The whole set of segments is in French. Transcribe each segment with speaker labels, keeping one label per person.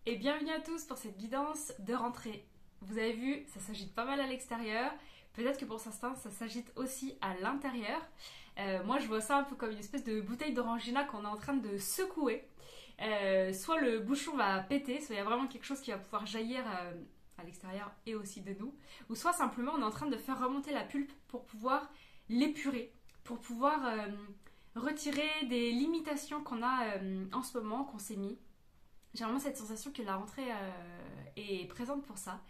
Speaker 1: Et bienvenue à tous pour cette guidance de rentrée. Vous avez vu, ça s'agite pas mal à l'extérieur. Peut-être que pour certains, ça s'agite aussi à l'intérieur. Moi, je vois ça un peu comme une espèce de bouteille d'orangina qu'on est en train de secouer. Soit le bouchon va péter, soit il y a vraiment quelque chose qui va pouvoir jaillir à l'extérieur et aussi de nous. Ou soit simplement, on est en train de faire remonter la pulpe pour pouvoir l'épurer, pour pouvoir retirer des limitations qu'on a en ce moment, qu'on s'est mis. J'ai vraiment cette sensation que la rentrée est présente pour ça.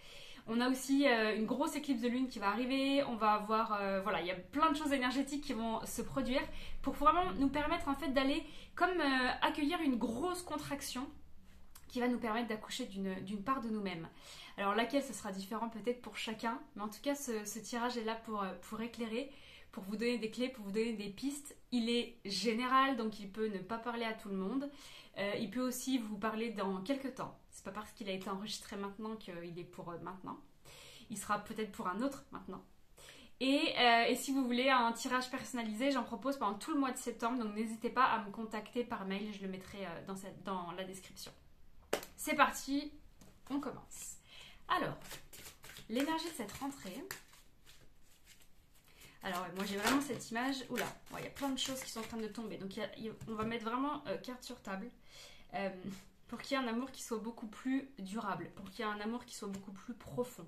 Speaker 1: On a aussi une grosse éclipse de lune qui va arriver. On va avoir, voilà, il y a plein de choses énergétiques qui vont se produire pour vraiment nous permettre en fait d'aller comme accueillir une grosse contraction qui va nous permettre d'accoucher d'une part de nous-mêmes. Alors laquelle, ce sera différent peut-être pour chacun, mais en tout cas ce tirage est là pour éclairer, pour vous donner des clés, pour vous donner des pistes. Il est général, donc il peut ne pas parler à tout le monde. Il peut aussi vous parler dans quelques temps. C'est pas parce qu'il a été enregistré maintenant qu'il est pour maintenant. Il sera peut-être pour un autre maintenant. Et si vous voulez un tirage personnalisé, j'en propose pendant tout le mois de septembre, donc n'hésitez pas à me contacter par mail, je le mettrai dans la description. C'est parti, on commence. Alors, l'énergie de cette rentrée. Alors, moi j'ai vraiment cette image. Oula, il y a plein de choses qui sont en train de tomber. Donc, on va mettre vraiment carte sur table pour qu'il y ait un amour qui soit beaucoup plus durable, pour qu'il y ait un amour qui soit beaucoup plus profond.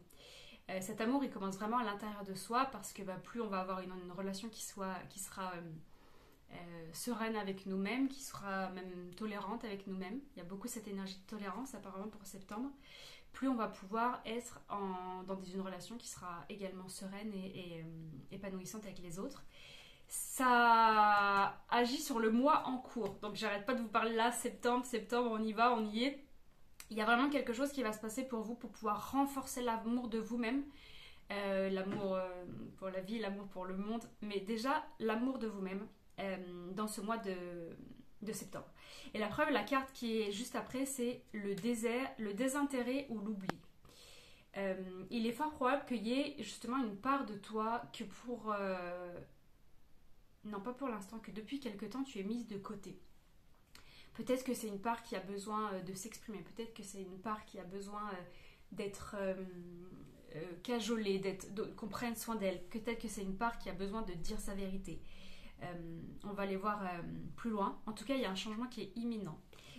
Speaker 1: Cet amour, il commence vraiment à l'intérieur de soi parce que plus on va avoir une relation qui sera sereine avec nous-mêmes, qui sera même tolérante avec nous-mêmes. Il y a beaucoup cette énergie de tolérance apparemment pour septembre. Plus on va pouvoir être dans une relation qui sera également sereine et épanouissante avec les autres. Ça agit sur le mois en cours. Donc j'arrête pas de vous parler là, septembre, on y va, on y est. Il y a vraiment quelque chose qui va se passer pour vous pour pouvoir renforcer l'amour de vous-même. L'amour pour la vie, l'amour pour le monde, mais déjà l'amour de vous-même dans ce mois de septembre. Et la preuve, la carte qui est juste après, c'est le désert, le désintérêt ou l'oubli. Il est fort probable qu'il y ait justement une part de toi que non pas pour l'instant, que depuis quelque temps tu es mise de côté. Peut-être que c'est une part qui a besoin de s'exprimer, peut-être que c'est une part qui a besoin d'être cajolée, qu'on prenne soin d'elle, peut-être que c'est une part qui a besoin de dire sa vérité. On va aller voir plus loin. En tout cas, il y a un changement qui est imminent.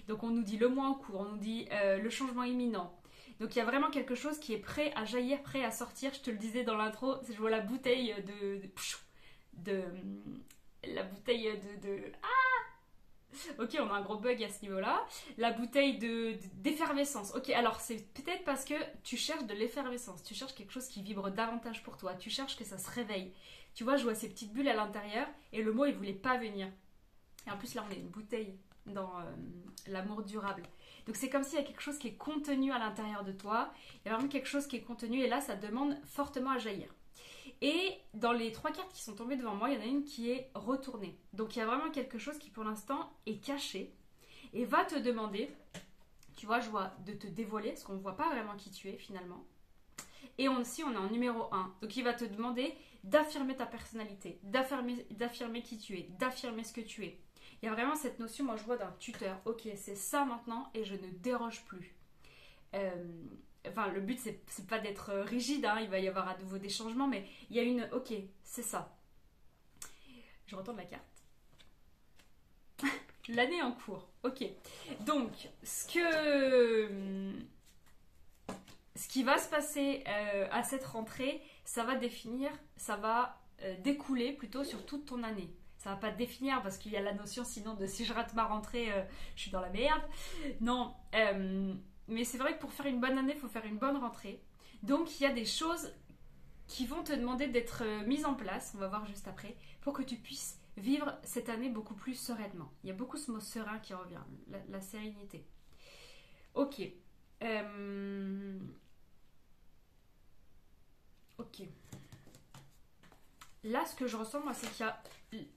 Speaker 1: Donc on nous dit le mois en cours, on nous dit le changement imminent. Donc il y a vraiment quelque chose qui est prêt à jaillir, prêt à sortir. Je te le disais dans l'intro, je vois la bouteille la bouteille Ok, on a un gros bug à ce niveau-là. La bouteille d'effervescence. Ok, alors c'est peut-être parce que tu cherches de l'effervescence. Tu cherches quelque chose qui vibre davantage pour toi. Tu cherches que ça se réveille. Tu vois, je vois ces petites bulles à l'intérieur et le mot, il voulait pas venir. Et en plus, là, on a une bouteille dans l'amour durable. Donc c'est comme s'il y a quelque chose qui est contenu à l'intérieur de toi. Il y a vraiment quelque chose qui est contenu et là, ça demande fortement à jaillir. Et dans les 3 cartes qui sont tombées devant moi, il y en a une qui est retournée. Donc il y a vraiment quelque chose qui pour l'instant est caché et va te demander, tu vois, je vois, de te dévoiler, parce qu'on ne voit pas vraiment qui tu es finalement. Et aussi, on est en numéro 1. Donc il va te demander d'affirmer ta personnalité, d'affirmer qui tu es, d'affirmer ce que tu es. Il y a vraiment cette notion, moi je vois d'un tuteur. Ok, c'est ça maintenant et je ne déroge plus. Enfin, le but, c'est pas d'être rigide, hein, il va y avoir à nouveau des changements, mais il y a une... Ok, c'est ça. Je retourne la carte. L'année en cours. Ok. Donc, ce qui va se passer à cette rentrée, ça va découler plutôt sur toute ton année. Ça va pas définir parce qu'il y a la notion sinon de si je rate ma rentrée, je suis dans la merde. Non, mais c'est vrai que pour faire une bonne année, il faut faire une bonne rentrée. Donc il y a des choses qui vont te demander d'être mises en place, on va voir juste après, pour que tu puisses vivre cette année beaucoup plus sereinement. Il y a beaucoup ce mot serein qui revient, la sérénité. Ok. Ok. Là, ce que je ressens, moi, c'est qu'il y a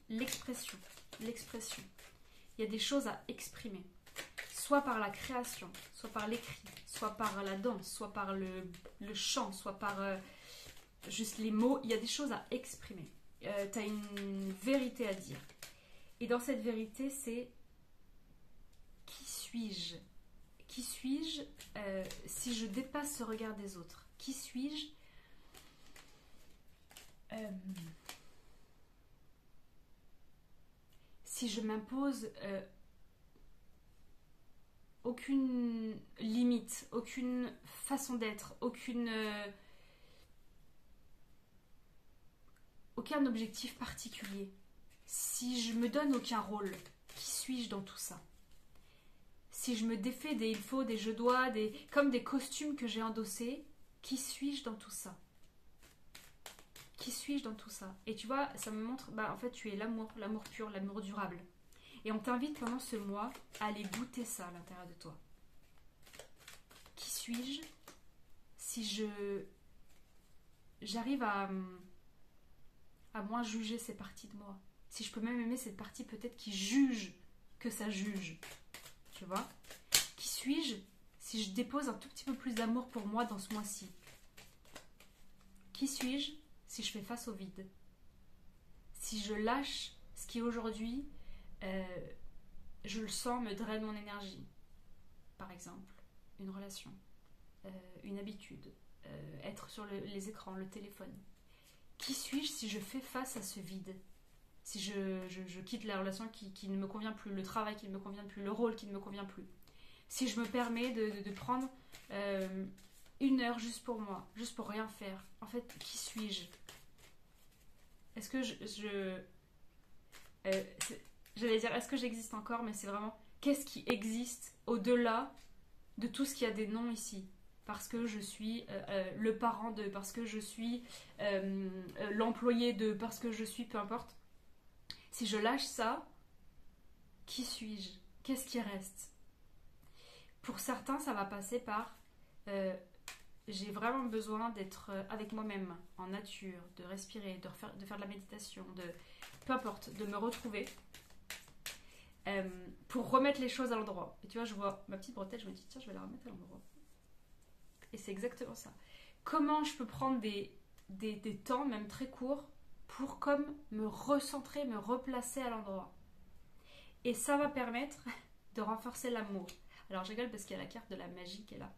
Speaker 1: l'expression. L'expression. Il y a des choses à exprimer. Soit par la création, soit par l'écrit, soit par la danse, soit par le chant, soit par juste les mots. Il y a des choses à exprimer. Tu as une vérité à dire. Et dans cette vérité, c'est qui suis-je? Qui suis-je si je dépasse ce regard des autres? Qui suis-je si je m'impose aucune limite, aucune façon d'être, aucun objectif particulier? Si je me donne aucun rôle, qui suis-je dans tout ça? Si je me défais des il faut, des je dois, comme des costumes que j'ai endossés, qui suis-je dans tout ça? Qui suis-je dans tout ça? Et tu vois, ça me montre, en fait, tu es l'amour pur, l'amour durable. Et on t'invite pendant ce mois à aller goûter ça à l'intérieur de toi. Qui suis-je si j'arrive à moins juger ces parties de moi? Si je peux même aimer cette partie peut-être qui juge que ça juge. Tu vois? Qui suis-je si je dépose un tout petit peu plus d'amour pour moi dans ce mois-ci? Qui suis-je si je fais face au vide? Si je lâche ce qui aujourd'hui, je le sens, me draine mon énergie. Par exemple, une relation, une habitude, être sur les écrans, le téléphone. Qui suis-je si je fais face à ce vide? Si je quitte la relation qui ne me convient plus, le travail qui ne me convient plus, le rôle qui ne me convient plus. Si je me permets de prendre 1 heure juste pour moi, juste pour rien faire. En fait, qui suis-je? Est-ce que j'allais dire, est-ce que j'existe encore? Mais c'est vraiment, qu'est-ce qui existe au-delà de tout ce qui a des noms ici? Parce que je suis le parent de, parce que je suis l'employé de, parce que je suis, peu importe. Si je lâche ça, qui suis-je? Qu'est-ce qui reste? Pour certains, ça va passer par j'ai vraiment besoin d'être avec moi-même, en nature, de respirer, de faire de la méditation, peu importe, de me retrouver pour remettre les choses à l'endroit. Et tu vois, je vois ma petite bretelle, je me dis tiens, je vais la remettre à l'endroit. Et c'est exactement ça. Comment je peux prendre des temps, même très courts, pour comme me recentrer, me replacer à l'endroit. Et ça va permettre de renforcer l'amour. Alors je rigole parce qu'il y a la carte de la magie qui est là.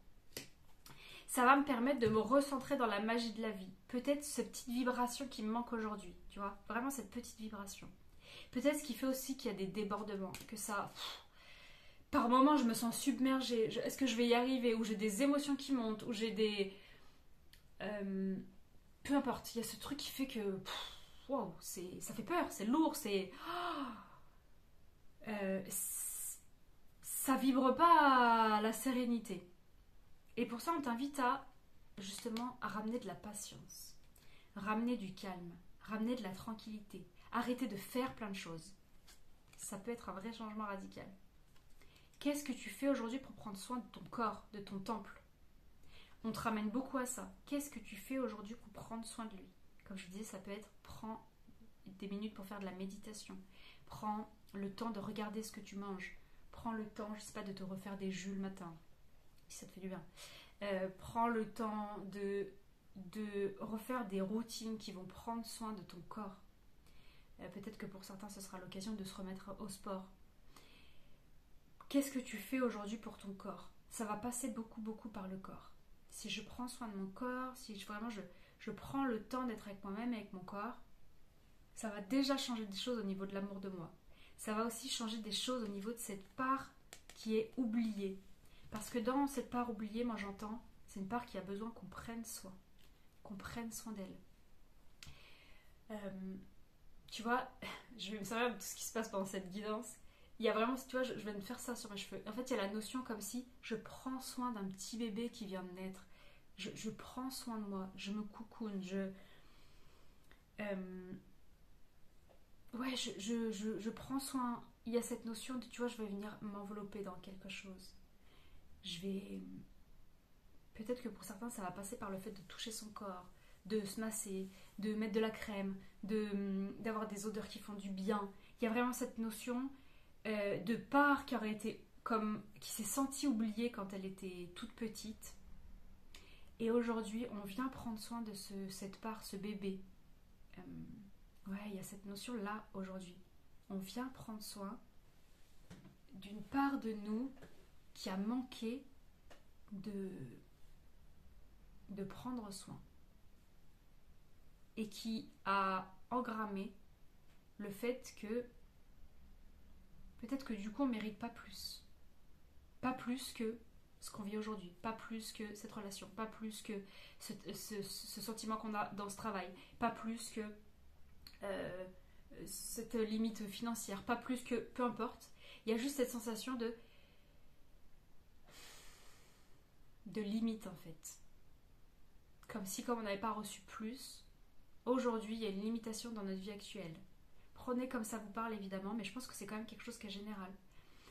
Speaker 1: Ça va me permettre de me recentrer dans la magie de la vie. Peut-être cette petite vibration qui me manque aujourd'hui, tu vois, vraiment cette petite vibration. Peut-être ce qui fait aussi qu'il y a des débordements, que ça... par moments, je me sens submergée. Est-ce que je vais y arriver? Ou j'ai des émotions qui montent, ou j'ai des... peu importe, il y a ce truc qui fait que... wow, ça fait peur, c'est lourd, ça vibre pas à la sérénité. Et pour ça, on t'invite justement à ramener de la patience, ramener du calme, ramener de la tranquillité, arrêter de faire plein de choses. Ça peut être un vrai changement radical. Qu'est-ce que tu fais aujourd'hui pour prendre soin de ton corps, de ton temple? On te ramène beaucoup à ça. Qu'est-ce que tu fais aujourd'hui pour prendre soin de lui? Comme je disais, ça peut être prends des minutes pour faire de la méditation. Prends le temps de regarder ce que tu manges. Prends le temps, je sais pas, de te refaire des jus le matin, si ça te fait du bien. Prends le temps de refaire des routines qui vont prendre soin de ton corps. Peut-être que pour certains, ce sera l'occasion de se remettre au sport. Qu'est-ce que tu fais aujourd'hui pour ton corps? Ça va passer beaucoup, beaucoup par le corps. Si je prends soin de mon corps, si vraiment je prends le temps d'être avec moi-même et avec mon corps, ça va déjà changer des choses au niveau de l'amour de moi. Ça va aussi changer des choses au niveau de cette part qui est oubliée. Parce que dans cette part oubliée, moi j'entends, c'est une part qui a besoin qu'on prenne soin d'elle. Tu vois, je vais me servir de tout ce qui se passe pendant cette guidance. Il y a vraiment, tu vois, je vais me faire ça sur mes cheveux. En fait, il y a la notion comme si je prends soin d'un petit bébé qui vient de naître. Je prends soin de moi, je me coucoune, je prends soin. Il y a cette notion de, tu vois, je vais venir m'envelopper dans quelque chose. Peut-être que pour certains, ça va passer par le fait de toucher son corps, de se masser, de mettre de la crème, d'avoir des odeurs qui font du bien. Il y a vraiment cette notion de part qui aurait été qui s'est sentie oubliée quand elle était toute petite. Et aujourd'hui, on vient prendre soin de cette part, ce bébé. Il y a cette notion-là aujourd'hui. On vient prendre soin d'une part de nous qui a manqué de prendre soin et qui a engrammé le fait que peut-être que du coup on ne mérite pas plus. Pas plus que ce qu'on vit aujourd'hui, pas plus que cette relation, pas plus que ce sentiment qu'on a dans ce travail, pas plus que cette limite financière, pas plus que peu importe. Il y a juste cette sensation de limite en fait. Comme si comme on n'avait pas reçu plus, aujourd'hui il y a une limitation dans notre vie actuelle. Prenez comme ça vous parle évidemment, mais je pense que c'est quand même quelque chose qui est général.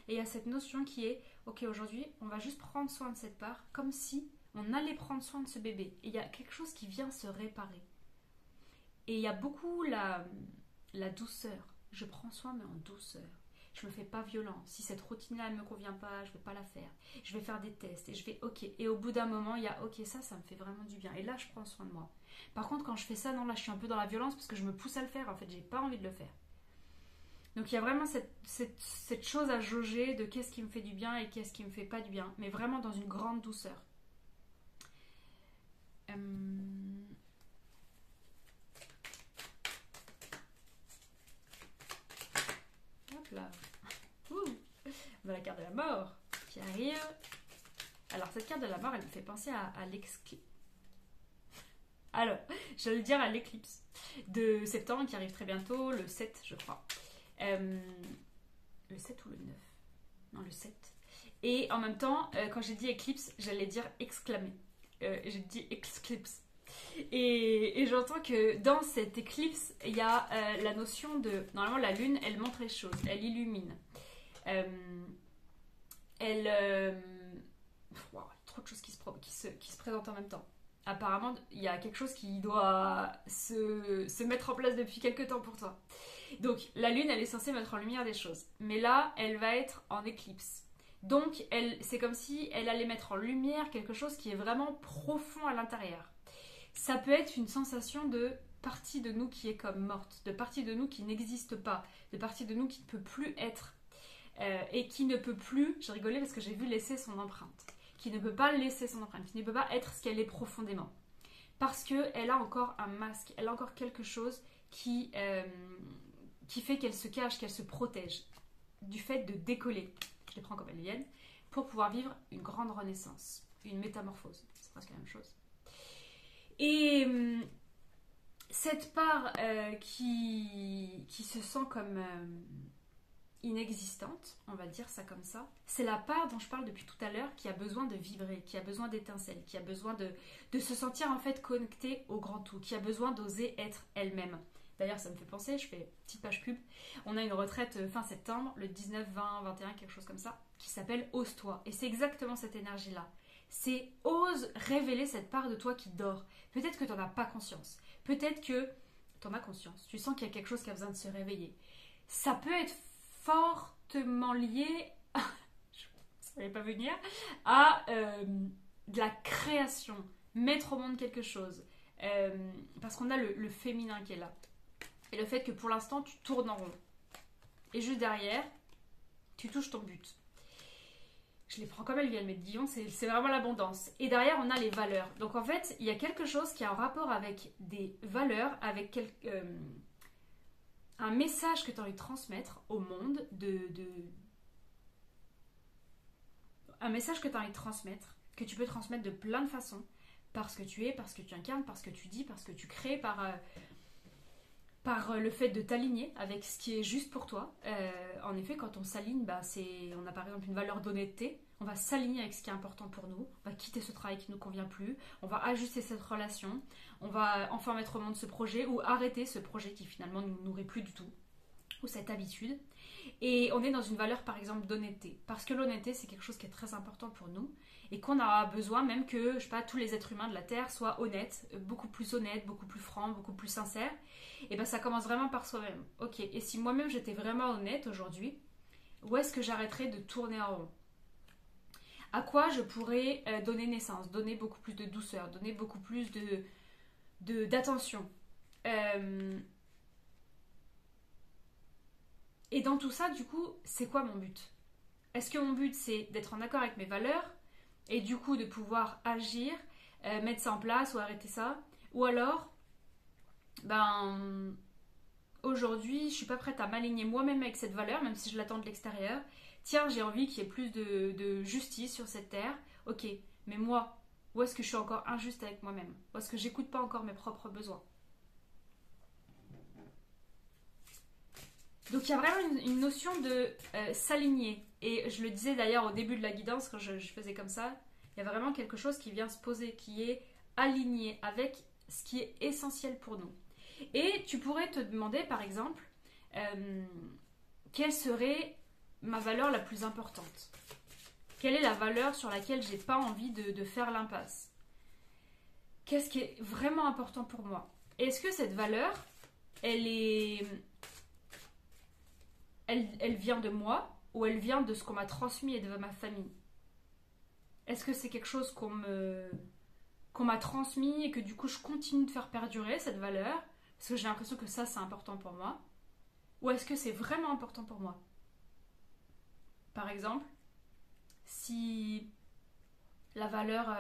Speaker 1: Et il y a cette notion qui est, ok, aujourd'hui, on va juste prendre soin de cette part, comme si on allait prendre soin de ce bébé. Et il y a quelque chose qui vient se réparer. Et il y a beaucoup la douceur. Je prends soin, mais en douceur. Je me fais pas violent. Si cette routine-là, elle me convient pas, je vais pas la faire. Je vais faire des tests et je vais, ok. Et au bout d'un moment, il y a, ok, ça me fait vraiment du bien. Et là, je prends soin de moi. Par contre, quand je fais ça, non, là, je suis un peu dans la violence parce que je me pousse à le faire. En fait, j'ai pas envie de le faire. Donc il y a vraiment cette chose à jauger de qu'est-ce qui me fait du bien et qu'est-ce qui me fait pas du bien, mais vraiment dans une grande douceur. Hop là. On a la carte de la mort qui arrive. Alors cette carte de la mort, elle me fait penser à l'exclipse. Alors, j'allais dire à l'éclipse de septembre qui arrive très bientôt, le 7 je crois. Le 7 ou le 9? Non, le 7. Et en même temps, quand j'ai dit éclipse, j'allais dire exclamer. J'ai dit exclipse. Et j'entends que dans cette éclipse, il y a la notion de... Normalement, la lune, elle montre les choses, elle illumine. Wow, trop de choses qui se présentent en même temps. Apparemment, il y a quelque chose qui doit se mettre en place depuis quelques temps pour toi. Donc, la lune, elle est censée mettre en lumière des choses. Mais là, elle va être en éclipse. Donc, c'est comme si elle allait mettre en lumière quelque chose qui est vraiment profond à l'intérieur. Ça peut être une sensation de partie de nous qui est comme morte, de partie de nous qui n'existe pas, de partie de nous qui ne peut plus être. Et qui ne peut plus, j'ai rigolé parce que j'ai vu laisser son empreinte, qui ne peut pas laisser son empreinte, qui ne peut pas être ce qu'elle est profondément. Parce qu'elle a encore un masque, elle a encore quelque chose qui fait qu'elle se cache, qu'elle se protège du fait de décoller, je les prends comme elles viennent, pour pouvoir vivre une grande renaissance, une métamorphose, c'est presque la même chose. Et cette part qui se sent comme inexistante, on va dire ça comme ça, c'est la part dont je parle depuis tout à l'heure qui a besoin de vibrer, qui a besoin d'étincelles, qui a besoin de se sentir en fait connectée au grand tout, qui a besoin d'oser être elle-même. D'ailleurs, ça me fait penser, je fais petite page pub, on a une retraite fin septembre, le 19, 20, 21, quelque chose comme ça, qui s'appelle Ose-toi. Et c'est exactement cette énergie-là. C'est ose révéler cette part de toi qui dort. Peut-être que tu n'en as pas conscience. Peut-être que tu en as conscience. Tu sens qu'il y a quelque chose qui a besoin de se réveiller. Ça peut être fortement lié, ça ne allait pas venir, à de la création, mettre au monde quelque chose. Parce qu'on a le féminin qui est là. Et le fait que pour l'instant, tu tournes en rond. Et juste derrière, tu touches ton but. Je les prends comme elles viennent, mais disons, c'est vraiment l'abondance. Et derrière, on a les valeurs. Donc en fait, il y a quelque chose qui a un rapport avec des valeurs, avec un message que tu as envie de transmettre au monde, un message que tu as envie de transmettre, que tu peux transmettre de plein de façons, parce que tu es, parce que tu incarnes, parce que tu dis, parce que tu crées, par le fait de t'aligner avec ce qui est juste pour toi. En effet, quand on s'aligne, on a par exemple une valeur d'honnêteté, on va s'aligner avec ce qui est important pour nous, on va quitter ce travail qui ne nous convient plus, on va ajuster cette relation, on va enfin mettre au monde ce projet ou arrêter ce projet qui finalement ne nous nourrit plus du tout, ou cette habitude. Et on est dans une valeur par exemple d'honnêteté, parce que l'honnêteté c'est quelque chose qui est très important pour nous et qu'on a besoin même que, je sais pas, tous les êtres humains de la Terre soient honnêtes, beaucoup plus francs, beaucoup plus sincères. Et ça commence vraiment par soi-même. Ok, et si moi-même j'étais vraiment honnête aujourd'hui, où est-ce que j'arrêterais de tourner en rond? À quoi je pourrais donner naissance, donner beaucoup plus de douceur, donner beaucoup plus d'attention. Et dans tout ça, du coup, c'est quoi mon but? Est-ce que mon but c'est d'être en accord avec mes valeurs et du coup de pouvoir agir, mettre ça en place ou arrêter ça? Ou alors, ben aujourd'hui je suis pas prête à m'aligner moi-même avec cette valeur, même si je l'attends de l'extérieur. Tiens, j'ai envie qu'il y ait plus de justice sur cette terre. Ok, mais moi, où est-ce que je suis encore injuste avec moi-même? Où est-ce que j'écoute pas encore mes propres besoins? Donc il y a vraiment une notion de s'aligner. Et je le disais d'ailleurs au début de la guidance, quand je faisais comme ça, il y a vraiment quelque chose qui vient se poser, qui est aligné avec ce qui est essentiel pour nous. Et tu pourrais te demander par exemple, euh, quelle serait ma valeur la plus importante? Quelle est la valeur sur laquelle j'ai pas envie de faire l'impasse? Qu'est-ce qui est vraiment important pour moi? Est-ce que cette valeur, elle est elle vient de moi ou elle vient de ce qu'on m'a transmis et de ma famille? Est-ce que c'est quelque chose qu'on m'a transmis et que du coup je continue de faire perdurer cette valeur parce que j'ai l'impression que ça c'est important pour moi? Ou est-ce que c'est vraiment important pour moi? Par exemple, si la valeur,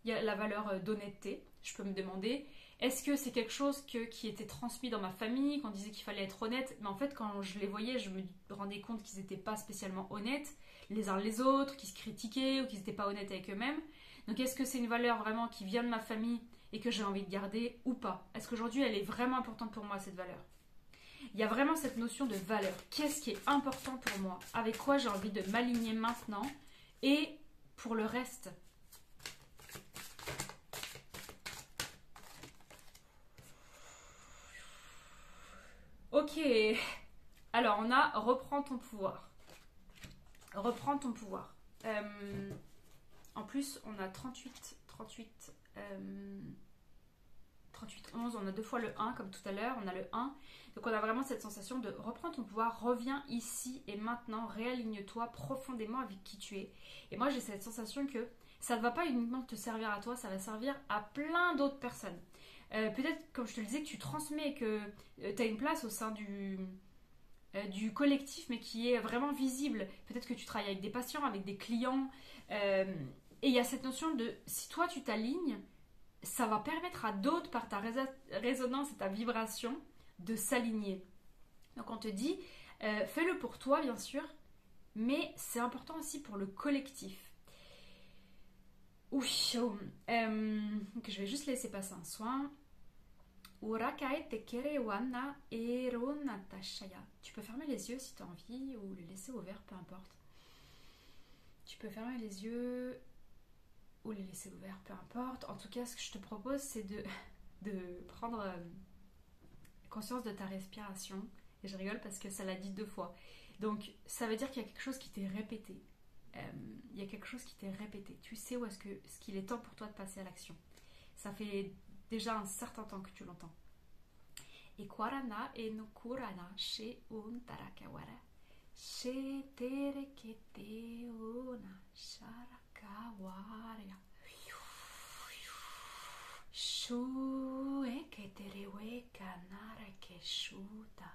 Speaker 1: il y a la valeur d'honnêteté, je peux me demander, est-ce que c'est quelque chose qui était transmis dans ma famille, qu'on disait qu'il fallait être honnête, mais en fait quand je les voyais, je me rendais compte qu'ils n'étaient pas spécialement honnêtes les uns les autres, qu'ils se critiquaient ou qu'ils n'étaient pas honnêtes avec eux-mêmes. Donc est-ce que c'est une valeur vraiment qui vient de ma famille et que j'ai envie de garder ou pas? Est-ce qu'aujourd'hui elle est vraiment importante pour moi cette valeur? Il y a vraiment cette notion de valeur. Qu'est-ce qui est important pour moi? Avec quoi j'ai envie de m'aligner maintenant? Et pour le reste, ok, alors on a reprends ton pouvoir. Reprends ton pouvoir. En plus, on a 38, 38, 38, 11, on a deux fois le 1 comme tout à l'heure, on a le 1. Donc on a vraiment cette sensation de reprends ton pouvoir, reviens ici et maintenant, réaligne-toi profondément avec qui tu es. Et moi j'ai cette sensation que ça ne va pas uniquement te servir à toi, ça va servir à plein d'autres personnes. Peut-être, comme je te le disais, que tu transmets, que tu as une place au sein du collectif, mais qui est vraiment visible. Peut-être que tu travailles avec des patients, avec des clients. Et il y a cette notion de, si toi tu t'alignes, ça va permettre à d'autres, par ta résonance et ta vibration, de s'aligner. Donc on te dit, fais-le pour toi bien sûr, mais c'est important aussi pour le collectif. Donc je vais juste laisser passer un soin. Tu peux fermer les yeux si tu as envie ou les laisser ouverts, peu importe. Tu peux fermer les yeux ou les laisser ouverts, peu importe. En tout cas, ce que je te propose, c'est de prendre conscience de ta respiration. Et je rigole parce que ça l'a dit deux fois. Donc, ça veut dire qu'il y a quelque chose qui t'est répété. Il y a quelque chose qui t'est répété. Tu sais où est-ce qu'il est temps pour toi de passer à l'action. Ça fait déjà un certain temps que tu l'entends. Et Kwarana et no Kurana she un tarakawara. She tere ke te una sharakawara. Shu e ke tere we kanara ke shuta.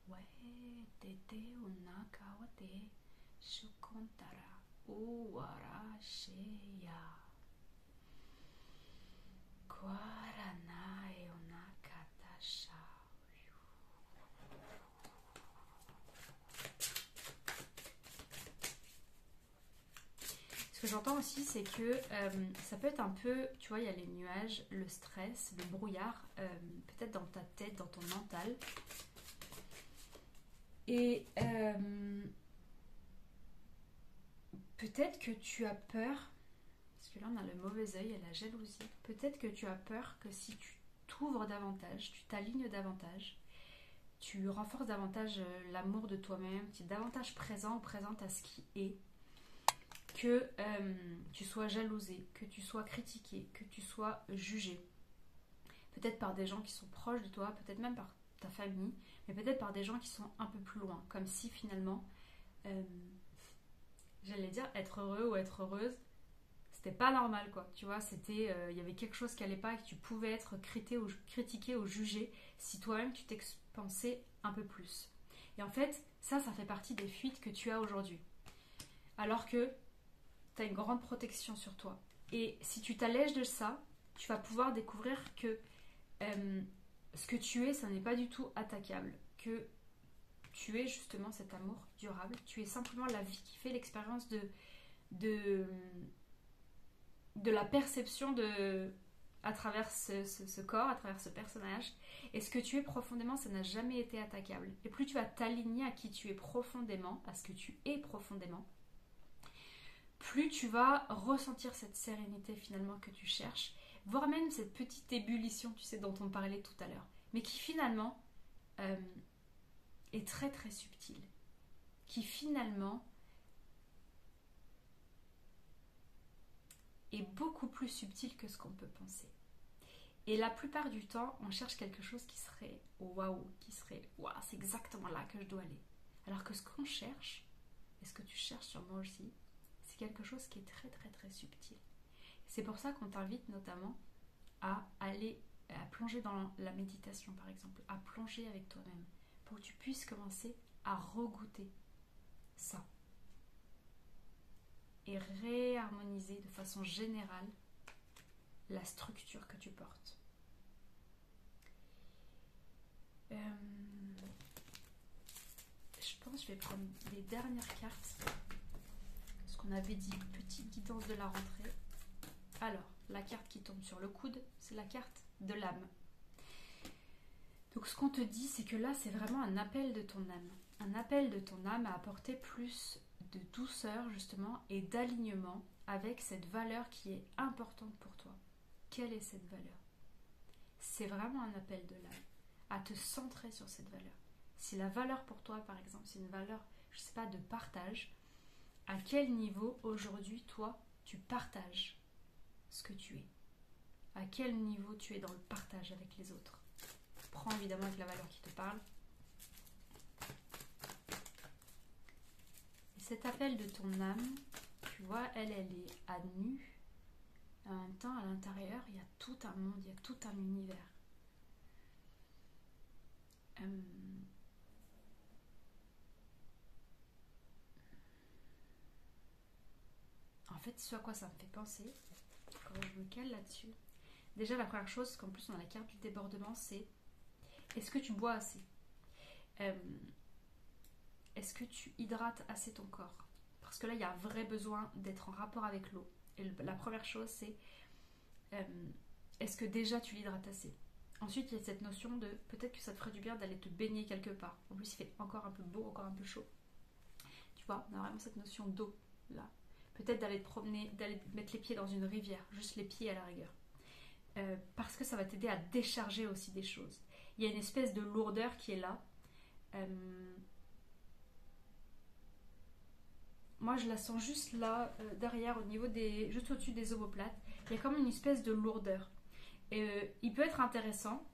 Speaker 1: We te te una kawate shukontara uwara sheya. Kwarana e una katasha. Ce que j'entends aussi, c'est que ça peut être un peu, tu vois, il y a les nuages, le stress, le brouillard, peut-être dans ta tête, dans ton mental. Et peut-être que tu as peur, parce que là on a le mauvais œil et la jalousie, peut-être que tu as peur que si tu t'ouvres davantage, tu t'alignes davantage, tu renforces davantage l'amour de toi-même, tu es davantage présent ou présente à ce qui est, que tu sois jalousé, que tu sois critiqué, que tu sois jugé. Peut-être par des gens qui sont proches de toi, peut-être même par ta famille, mais peut-être par des gens qui sont un peu plus loin. Comme si finalement, j'allais dire être heureux ou être heureuse, c'était pas normal quoi. Tu vois, c'était, il y avait quelque chose qui allait pas et que tu pouvais être critiqué ou jugé si toi-même tu t'expansais un peu plus. Et en fait, ça fait partie des fuites que tu as aujourd'hui. Alors que tu as une grande protection sur toi. Et si tu t'allèges de ça, tu vas pouvoir découvrir que ce que tu es, ça n'est pas du tout attaquable. Que tu es justement cet amour durable. Tu es simplement la vie qui fait l'expérience de la perception à travers ce corps, à travers ce personnage. Et ce que tu es profondément, ça n'a jamais été attaquable. Et plus tu vas t'aligner à qui tu es profondément, à ce que tu es profondément, plus tu vas ressentir cette sérénité finalement que tu cherches, voire même cette petite ébullition, tu sais, dont on parlait tout à l'heure, mais qui finalement est très très subtile, qui finalement est beaucoup plus subtile que ce qu'on peut penser. Et la plupart du temps, on cherche quelque chose qui serait waouh, c'est exactement là que je dois aller. Alors que ce qu'on cherche, et ce que tu cherches sûrement aussi, c'est quelque chose qui est très très très subtil. C'est pour ça qu'on t'invite notamment à aller, à plonger dans la méditation par exemple, à plonger avec toi-même, pour que tu puisses commencer à regoûter ça. Et réharmoniser de façon générale la structure que tu portes. Je pense que je vais prendre les dernières cartes. Ce qu'on avait dit, petite guidance de la rentrée. Alors, la carte qui tombe sur le coude, c'est la carte de l'âme. Donc ce qu'on te dit, c'est que là, c'est vraiment un appel de ton âme. Un appel de ton âme à apporter plus de douceur, justement, et d'alignement avec cette valeur qui est importante pour toi. Quelle est cette valeur? C'est vraiment un appel de l'âme à te centrer sur cette valeur. Si la valeur pour toi, par exemple, c'est une valeur, je ne sais pas, de partage, à quel niveau aujourd'hui, toi, tu partages ce que tu es? À quel niveau tu es dans le partage avec les autres? Prends évidemment avec la valeur qui te parle. Et cet appel de ton âme, tu vois, elle est à nu. En même temps, à l'intérieur, il y a tout un monde, il y a tout un univers. En fait, ce à quoi ça me fait penser, quand je me cale là-dessus, déjà la première chose, qu'en plus on a la carte du débordement, c'est est-ce que tu bois assez? Est-ce que tu hydrates assez ton corps? Parce que là, il y a un vrai besoin d'être en rapport avec l'eau. Et la première chose, c'est est-ce que déjà tu l'hydrates assez? Ensuite, il y a cette notion de peut-être que ça te ferait du bien d'aller te baigner quelque part. En plus, il fait encore un peu beau, encore un peu chaud. Tu vois, on a vraiment cette notion d'eau là. Peut-être d'aller te promener, d'aller mettre les pieds dans une rivière, juste les pieds à la rigueur. Parce que ça va t'aider à décharger aussi des choses. Il y a une espèce de lourdeur qui est là. Moi, je la sens juste là, derrière, au niveau juste au-dessus des omoplates. Il y a comme une espèce de lourdeur. Il peut être intéressant,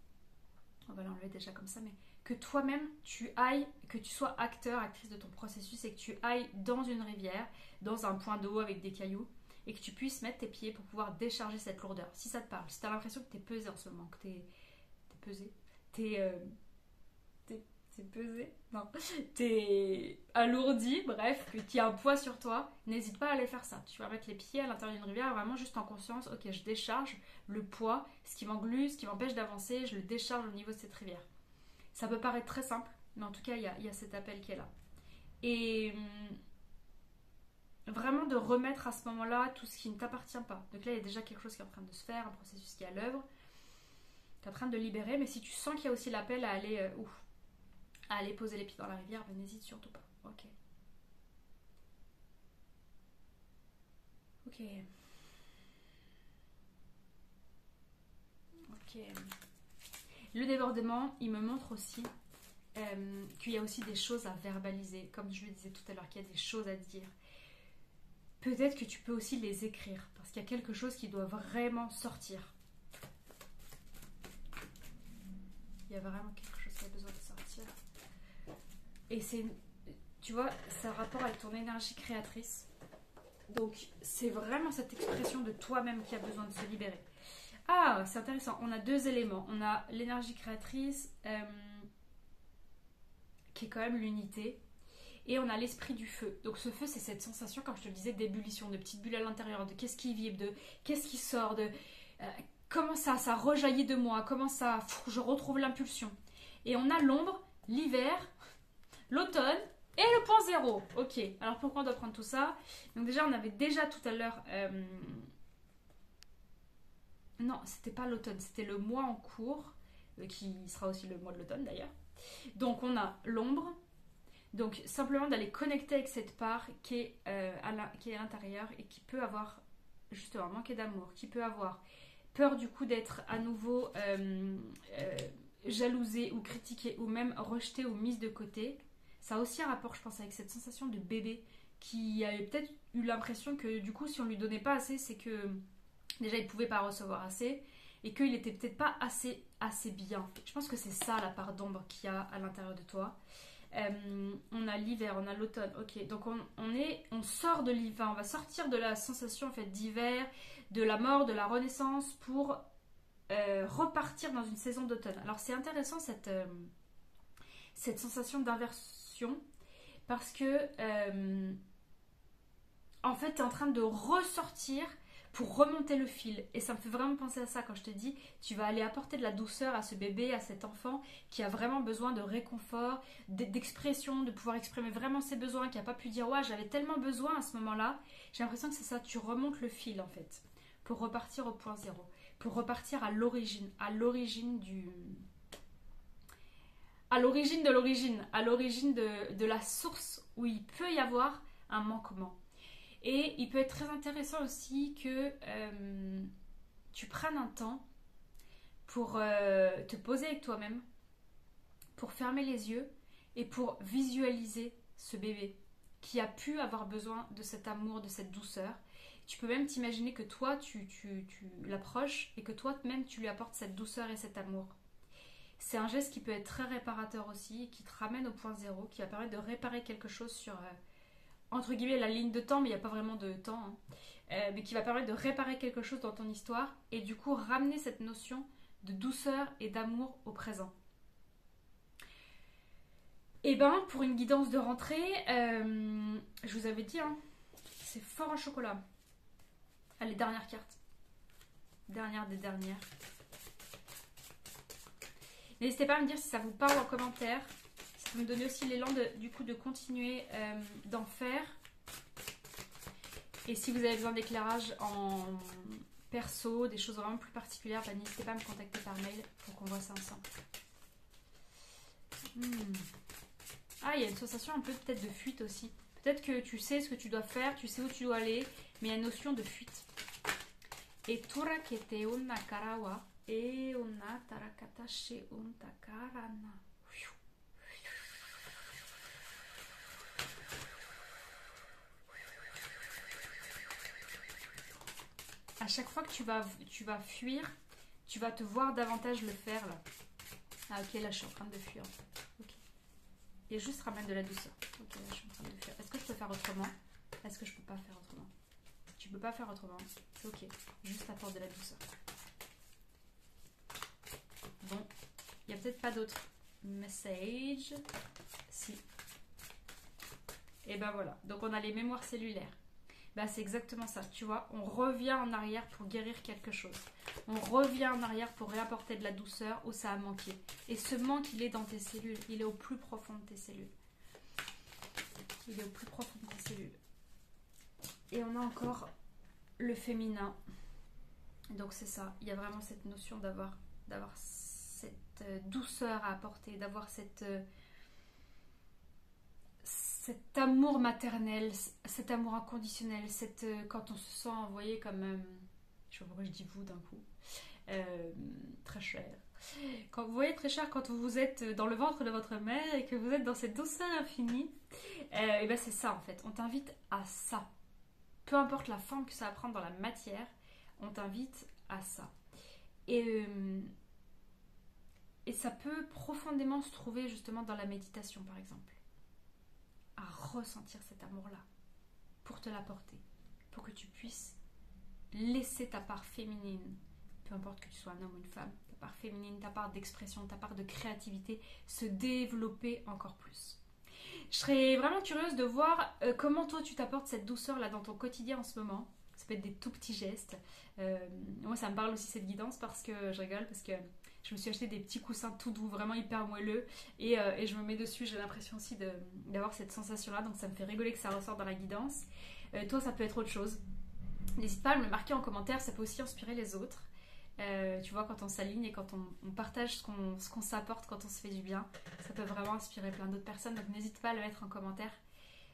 Speaker 1: on va l'enlever déjà comme ça, mais que toi-même, tu ailles, que tu sois acteur, actrice de ton processus et que tu ailles dans une rivière, dans un point d'eau avec des cailloux, et que tu puisses mettre tes pieds pour pouvoir décharger cette lourdeur. Si ça te parle, si tu as l'impression que tu es pesé en ce moment, que tu es pesé, t'es pesé? Non. T'es alourdi, bref, que tu as un poids sur toi, n'hésite pas à aller faire ça. Tu vas mettre les pieds à l'intérieur d'une rivière, vraiment juste en conscience, ok, je décharge le poids, ce qui m'englue, ce qui m'empêche d'avancer, je le décharge au niveau de cette rivière. Ça peut paraître très simple, mais en tout cas, il y a cet appel qui est là. Et vraiment de remettre à ce moment-là tout ce qui ne t'appartient pas. Donc là, il y a déjà quelque chose qui est en train de se faire, un processus qui est à l'œuvre. Tu es en train de libérer, mais si tu sens qu'il y a aussi l'appel à aller à aller poser les pieds dans la rivière, ben n'hésite surtout pas. Ok. Ok. Ok. Le débordement, il me montre aussi qu'il y a aussi des choses à verbaliser. Comme je le disais tout à l'heure, qu'il y a des choses à dire. Peut-être que tu peux aussi les écrire, parce qu'il y a quelque chose qui doit vraiment sortir. Il y a vraiment quelque chose qui a besoin de sortir. Et c'est, tu vois, c'est un rapport avec ton énergie créatrice. Donc, c'est vraiment cette expression de toi-même qui a besoin de se libérer. Ah, c'est intéressant. On a deux éléments. On a l'énergie créatrice qui est quand même l'unité. Et on a l'esprit du feu. Donc ce feu, c'est cette sensation, comme je te le disais, d'ébullition, de petites bulles à l'intérieur, de qu'est-ce qui vibre, de qu'est-ce qui sort, de comment ça rejaillit de moi, comment ça, je retrouve l'impulsion. Et on a l'ombre, l'hiver, l'automne et le point zéro. Ok, alors pourquoi on doit prendre tout ça? Donc déjà, on avait déjà tout à l'heure... Non, c'était pas l'automne, c'était le mois en cours, qui sera aussi le mois de l'automne d'ailleurs. Donc on a l'ombre, donc simplement d'aller connecter avec cette part qui est à l'intérieur et qui peut avoir justement manqué d'amour, qui peut avoir peur du coup d'être à nouveau jalousée ou critiquée ou même rejetée ou mise de côté. Ça a aussi un rapport, je pense, avec cette sensation de bébé qui avait peut-être eu l'impression que du coup si on lui donnait pas assez, c'est que déjà il pouvait pas recevoir assez et qu'il était peut-être pas assez bien. Je pense que c'est ça la part d'ombre qu'il y a à l'intérieur de toi. On a l'hiver, on a l'automne, ok, donc on sort de l'hiver, on va sortir de la sensation en fait d'hiver, de la mort, de la renaissance pour repartir dans une saison d'automne. Alors c'est intéressant cette sensation d'inversion parce que en fait tu es en train de ressortir pour remonter le fil. Et ça me fait vraiment penser à ça quand je te dis, tu vas aller apporter de la douceur à ce bébé, à cet enfant qui a vraiment besoin de réconfort, d'expression, de pouvoir exprimer vraiment ses besoins, qui n'a pas pu dire ouais j'avais tellement besoin à ce moment-là. J'ai l'impression que c'est ça, tu remontes le fil en fait, pour repartir au point zéro, pour repartir à l'origine du... à l'origine de l'origine, à l'origine de la source où il peut y avoir un manquement. Et il peut être très intéressant aussi que tu prennes un temps pour te poser avec toi-même, pour fermer les yeux et pour visualiser ce bébé qui a pu avoir besoin de cet amour, de cette douceur. Tu peux même t'imaginer que toi, tu l'approches et que toi-même, tu lui apportes cette douceur et cet amour. C'est un geste qui peut être très réparateur aussi, qui te ramène au point zéro, qui va permettre de réparer quelque chose sur... entre guillemets la ligne de temps, mais il n'y a pas vraiment de temps, hein. Mais qui va permettre de réparer quelque chose dans ton histoire et du coup ramener cette notion de douceur et d'amour au présent. Et ben pour une guidance de rentrée, je vous avais dit, hein, c'est fort en chocolat. Allez, dernière carte. Dernière des dernières. N'hésitez pas à me dire si ça vous parle en commentaire. Ça peut me donner aussi l'élan du coup de continuer d'en faire. Et si vous avez besoin d'éclairage en perso, des choses vraiment plus particulières, bah, n'hésitez pas à me contacter par mail pour qu'on voit ça ensemble. Ah, il y a une sensation un peu peut-être de fuite aussi. Peut-être que tu sais ce que tu dois faire, tu sais où tu dois aller, mais il y a une notion de fuite. Et tura kete una karawa e una tarakata she un takarana. À chaque fois que tu vas fuir, tu vas te voir davantage le faire là. Ah ok, là je suis en train de fuir. Ok. Et juste ramène de la douceur. Ok, là je suis en train de fuir. Est-ce que je peux faire autrement? Est-ce que je peux pas faire autrement? Si tu peux pas faire autrement, c'est ok. Juste apporte de la douceur. Bon, il n'y a peut-être pas d'autres messages. Si. Et ben voilà. Donc on a les mémoires cellulaires. Bah, c'est exactement ça, tu vois, on revient en arrière pour guérir quelque chose. On revient en arrière pour réapporter de la douceur où ça a manqué. Et ce manque, il est dans tes cellules, il est au plus profond de tes cellules. Il est au plus profond de tes cellules. Et on a encore le féminin. Donc c'est ça, il y a vraiment cette notion d'avoir cette douceur à apporter, d'avoir cet amour maternel, cet amour inconditionnel, quand on se sent envoyé comme... je sais pas pourquoi je dis vous d'un coup. Très cher. Quand vous voyez très cher, quand vous êtes dans le ventre de votre mère et que vous êtes dans cette douceur infinie, et ben c'est ça en fait. On t'invite à ça. Peu importe la forme que ça va prendre dans la matière, on t'invite à ça. Et ça peut profondément se trouver justement dans la méditation par exemple. À ressentir cet amour-là pour te l'apporter, pour que tu puisses laisser ta part féminine peu importe que tu sois un homme ou une femme, ta part féminine, ta part d'expression, ta part de créativité, se développer encore plus. Je serais vraiment curieuse de voir comment toi tu t'apportes cette douceur là dans ton quotidien en ce moment. Ça peut être des tout petits gestes. Moi ça me parle aussi cette guidance parce que je rigole, parce que je me suis acheté des petits coussins tout doux, vraiment hyper moelleux et je me mets dessus, j'ai l'impression aussi d'avoir cette sensation là, donc ça me fait rigoler que ça ressorte dans la guidance. Toi ça peut être autre chose. N'hésite pas à me le marquer en commentaire, ça peut aussi inspirer les autres. Tu vois, quand on s'aligne et quand on partage ce qu'on s'apporte, quand on se fait du bien, ça peut vraiment inspirer plein d'autres personnes. Donc n'hésite pas à le mettre en commentaire.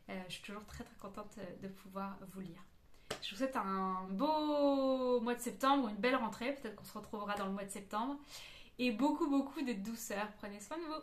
Speaker 1: Je suis toujours très très contente de pouvoir vous lire. Je vous souhaite un beau mois de septembre, une belle rentrée. Peut-être qu'on se retrouvera dans le mois de septembre. Et beaucoup beaucoup de douceur. Prenez soin de vous.